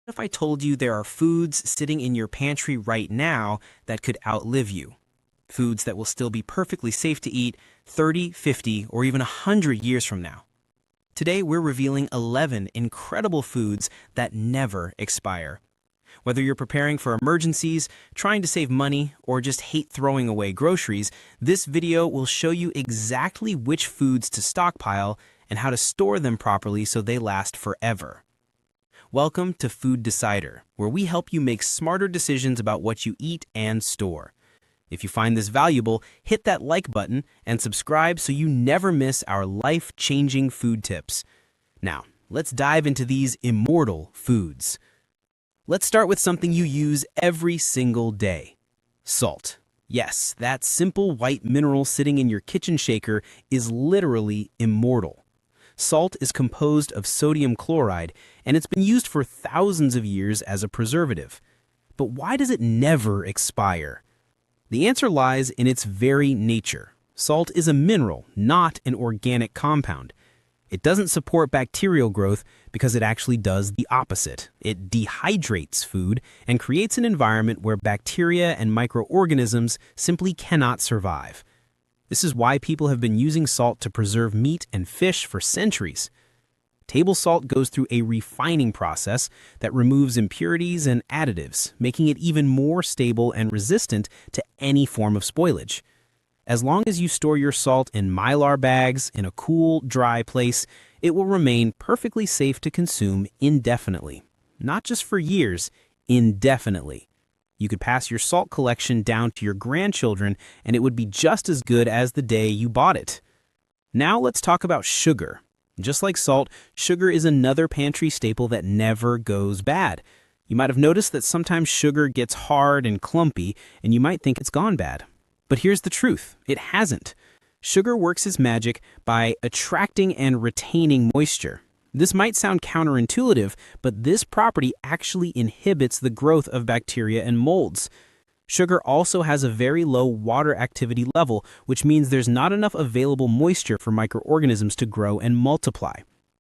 What if I told you there are foods sitting in your pantry right now that could outlive you? Foods that will still be perfectly safe to eat 30, 50, or even 100 years from now. Today, we're revealing 11 incredible foods that never expire. Whether you're preparing for emergencies, trying to save money, or just hate throwing away groceries, this video will show you exactly which foods to stockpile and how to store them properly so they last forever. Welcome to Food Decider, where we help you make smarter decisions about what you eat and store. If you find this valuable, hit that like button and subscribe so you never miss our life-changing food tips. Now, let's dive into these immortal foods. Let's start with something you use every single day. Salt. Yes, that simple white mineral sitting in your kitchen shaker is literally immortal. Salt is composed of sodium chloride, and it's been used for thousands of years as a preservative. But why does it never expire? The answer lies in its very nature. Salt is a mineral, not an organic compound. It doesn't support bacterial growth because it actually does the opposite. It dehydrates food and creates an environment where bacteria and microorganisms simply cannot survive. This is why people have been using salt to preserve meat and fish for centuries. Table salt goes through a refining process that removes impurities and additives, making it even more stable and resistant to any form of spoilage. As long as you store your salt in Mylar bags in a cool, dry place, it will remain perfectly safe to consume indefinitely. Not just for years, indefinitely. You could pass your salt collection down to your grandchildren, and it would be just as good as the day you bought it. Now let's talk about sugar. Just like salt, sugar is another pantry staple that never goes bad. You might have noticed that sometimes sugar gets hard and clumpy, and you might think it's gone bad. But here's the truth. It hasn't. Sugar works its magic by attracting and retaining moisture. This might sound counterintuitive, but this property actually inhibits the growth of bacteria and molds. Sugar also has a very low water activity level, which means there's not enough available moisture for microorganisms to grow and multiply.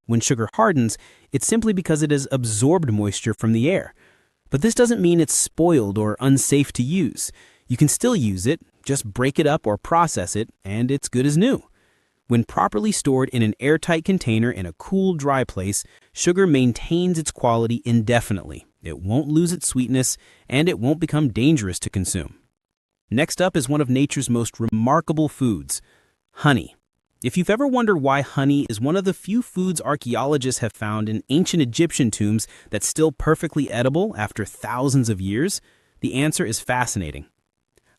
When sugar hardens, it's simply because it has absorbed moisture from the air. But this doesn't mean it's spoiled or unsafe to use. You can still use it, just break it up or process it, and it's good as new. When properly stored in an airtight container in a cool, dry place, sugar maintains its quality indefinitely. It won't lose its sweetness, and it won't become dangerous to consume. Next up is one of nature's most remarkable foods, honey. If you've ever wondered why honey is one of the few foods archaeologists have found in ancient Egyptian tombs that's still perfectly edible after thousands of years, the answer is fascinating.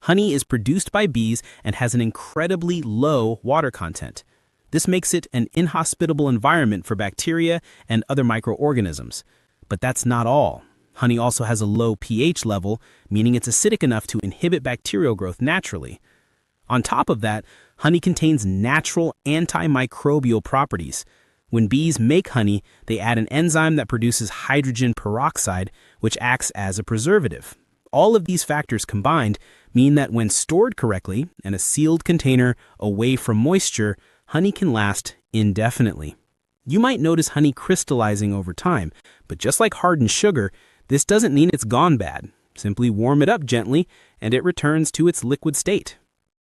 Honey is produced by bees and has an incredibly low water content. This makes it an inhospitable environment for bacteria and other microorganisms. But that's not all. Honey also has a low pH level, meaning it's acidic enough to inhibit bacterial growth naturally. On top of that, honey contains natural antimicrobial properties. When bees make honey, they add an enzyme that produces hydrogen peroxide, which acts as a preservative. All of these factors combined mean that when stored correctly in a sealed container away from moisture, honey can last indefinitely. You might notice honey crystallizing over time, but just like hardened sugar, this doesn't mean it's gone bad. Simply warm it up gently, and it returns to its liquid state.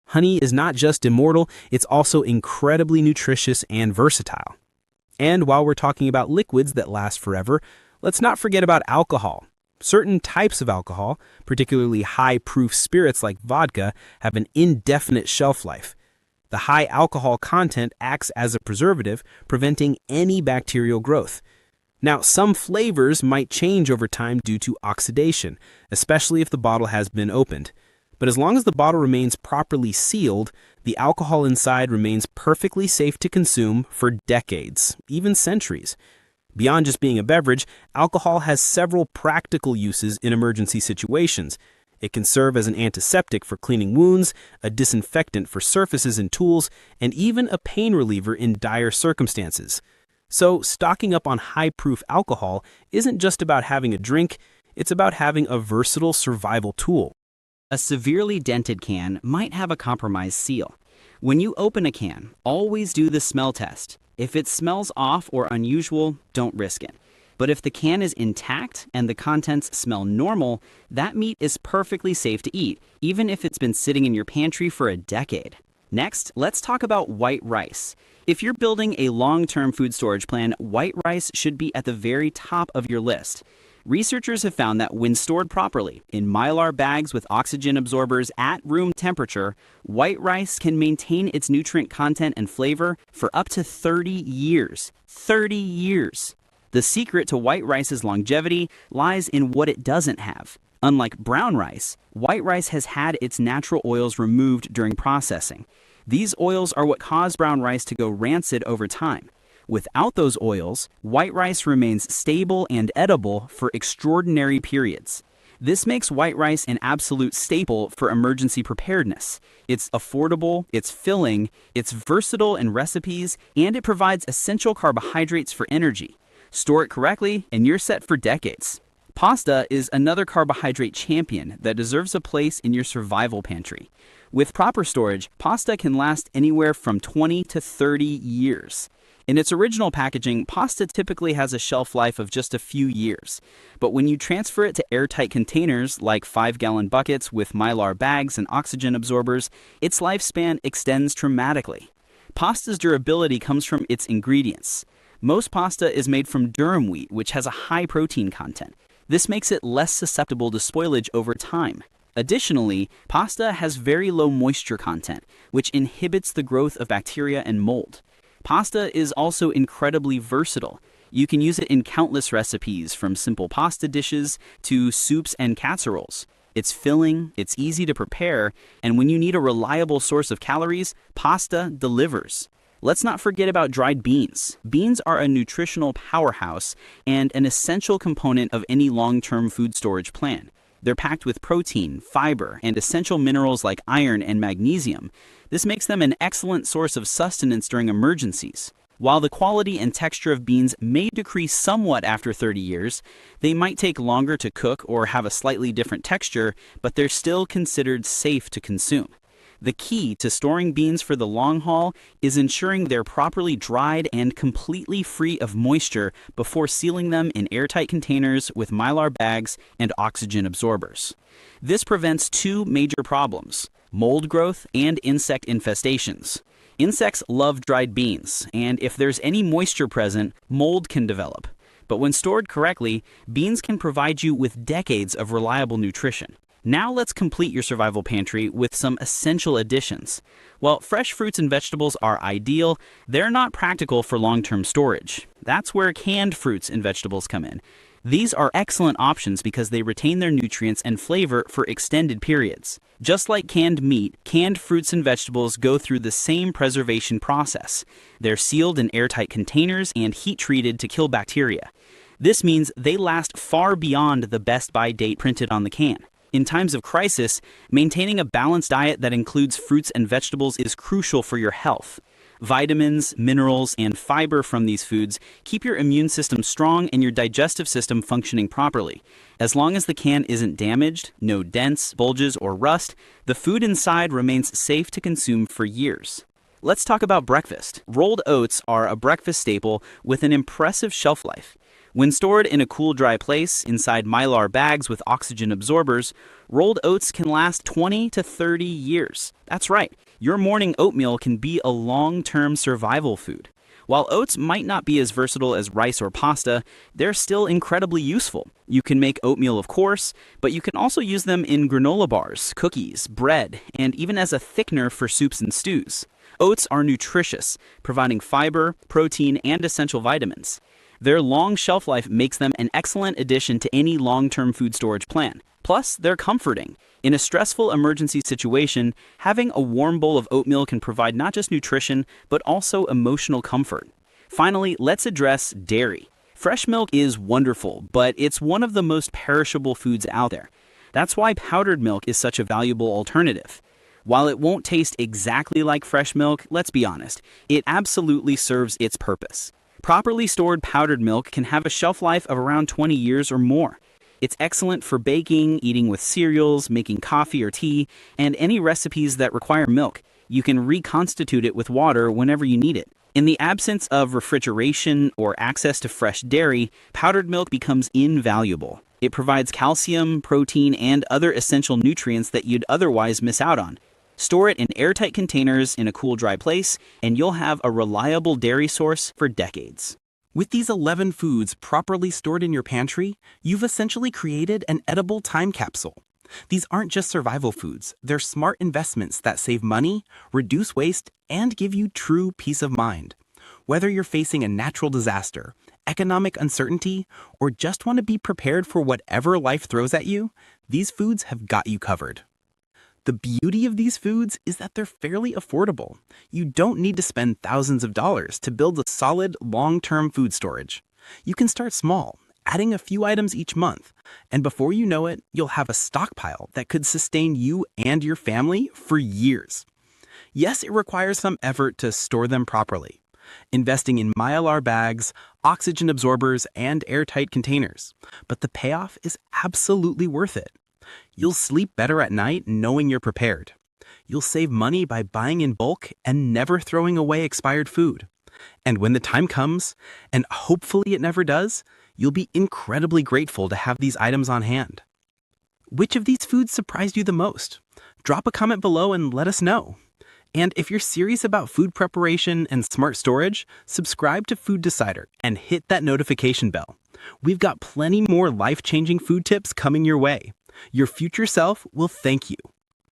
Honey is not just immortal, it's also incredibly nutritious and versatile. And while we're talking about liquids that last forever, let's not forget about alcohol. Certain types of alcohol, particularly high-proof spirits like vodka, have an indefinite shelf life. The high alcohol content acts as a preservative, preventing any bacterial growth. Now, some flavors might change over time due to oxidation, especially if the bottle has been opened. But as long as the bottle remains properly sealed, the alcohol inside remains perfectly safe to consume for decades, even centuries. Beyond just being a beverage, alcohol has several practical uses in emergency situations. It can serve as an antiseptic for cleaning wounds, a disinfectant for surfaces and tools, and even a pain reliever in dire circumstances. So, stocking up on high-proof alcohol isn't just about having a drink, it's about having a versatile survival tool. A severely dented can might have a compromised seal. When you open a can, always do the smell test. If it smells off or unusual, don't risk it. But if the can is intact and the contents smell normal, that meat is perfectly safe to eat, even if it's been sitting in your pantry for a decade. Next, let's talk about white rice. If you're building a long-term food storage plan, white rice should be at the very top of your list. Researchers have found that when stored properly, in Mylar bags with oxygen absorbers at room temperature, white rice can maintain its nutrient content and flavor for up to 30 years. 30 years! The secret to white rice's longevity lies in what it doesn't have. Unlike brown rice, white rice has had its natural oils removed during processing. These oils are what cause brown rice to go rancid over time. Without those oils, white rice remains stable and edible for extraordinary periods. This makes white rice an absolute staple for emergency preparedness. It's affordable, it's filling, it's versatile in recipes, and it provides essential carbohydrates for energy. Store it correctly, and you're set for decades. Pasta is another carbohydrate champion that deserves a place in your survival pantry. With proper storage, pasta can last anywhere from 20 to 30 years. In its original packaging, pasta typically has a shelf life of just a few years. But when you transfer it to airtight containers like 5-gallon buckets with Mylar bags and oxygen absorbers, its lifespan extends dramatically. Pasta's durability comes from its ingredients. Most pasta is made from durum wheat, which has a high protein content. This makes it less susceptible to spoilage over time. Additionally, pasta has very low moisture content, which inhibits the growth of bacteria and mold. Pasta is also incredibly versatile. You can use it in countless recipes, from simple pasta dishes to soups and casseroles. It's filling, it's easy to prepare, and when you need a reliable source of calories, pasta delivers. Let's not forget about dried beans. Beans are a nutritional powerhouse and an essential component of any long-term food storage plan. They're packed with protein, fiber, and essential minerals like iron and magnesium. This makes them an excellent source of sustenance during emergencies. While the quality and texture of beans may decrease somewhat after 30 years, they might take longer to cook or have a slightly different texture, but they're still considered safe to consume. The key to storing beans for the long haul is ensuring they're properly dried and completely free of moisture before sealing them in airtight containers with Mylar bags and oxygen absorbers. This prevents two major problems: mold growth and insect infestations. Insects love dried beans, and if there's any moisture present, mold can develop. But when stored correctly, beans can provide you with decades of reliable nutrition. Now let's complete your survival pantry with some essential additions. While fresh fruits and vegetables are ideal, they're not practical for long-term storage. That's where canned fruits and vegetables come in. These are excellent options because they retain their nutrients and flavor for extended periods. Just like canned meat, canned fruits and vegetables go through the same preservation process. They're sealed in airtight containers and heat-treated to kill bacteria. This means they last far beyond the best-by date printed on the can. In times of crisis, maintaining a balanced diet that includes fruits and vegetables is crucial for your health. Vitamins, minerals, and fiber from these foods keep your immune system strong and your digestive system functioning properly. As long as the can isn't damaged, no dents, bulges, or rust, the food inside remains safe to consume for years. Let's talk about breakfast. Rolled oats are a breakfast staple with an impressive shelf life. When stored in a cool, dry place inside Mylar bags with oxygen absorbers, rolled oats can last 20 to 30 years. That's right, your morning oatmeal can be a long-term survival food. While oats might not be as versatile as rice or pasta, they're still incredibly useful. You can make oatmeal, of course, but you can also use them in granola bars, cookies, bread, and even as a thickener for soups and stews. Oats are nutritious, providing fiber, protein, and essential vitamins. Their long shelf life makes them an excellent addition to any long-term food storage plan. Plus, they're comforting. In a stressful emergency situation, having a warm bowl of oatmeal can provide not just nutrition, but also emotional comfort. Finally, let's address dairy. Fresh milk is wonderful, but it's one of the most perishable foods out there. That's why powdered milk is such a valuable alternative. While it won't taste exactly like fresh milk, let's be honest, it absolutely serves its purpose. Properly stored powdered milk can have a shelf life of around 20 years or more. It's excellent for baking, eating with cereals, making coffee or tea, and any recipes that require milk. You can reconstitute it with water whenever you need it. In the absence of refrigeration or access to fresh dairy, powdered milk becomes invaluable. It provides calcium, protein, and other essential nutrients that you'd otherwise miss out on. Store it in airtight containers in a cool, dry place, and you'll have a reliable dairy source for decades. With these 11 foods properly stored in your pantry, you've essentially created an edible time capsule. These aren't just survival foods, they're smart investments that save money, reduce waste, and give you true peace of mind. Whether you're facing a natural disaster, economic uncertainty, or just want to be prepared for whatever life throws at you, these foods have got you covered. The beauty of these foods is that they're fairly affordable. You don't need to spend thousands of dollars to build a solid, long-term food storage. You can start small, adding a few items each month, and before you know it, you'll have a stockpile that could sustain you and your family for years. Yes, it requires some effort to store them properly, investing in Mylar bags, oxygen absorbers, and airtight containers, but the payoff is absolutely worth it. You'll sleep better at night knowing you're prepared. You'll save money by buying in bulk and never throwing away expired food. And when the time comes, and hopefully it never does, you'll be incredibly grateful to have these items on hand. Which of these foods surprised you the most? Drop a comment below and let us know. And if you're serious about food preparation and smart storage, subscribe to Food Decider and hit that notification bell. We've got plenty more life-changing food tips coming your way. Your future self will thank you.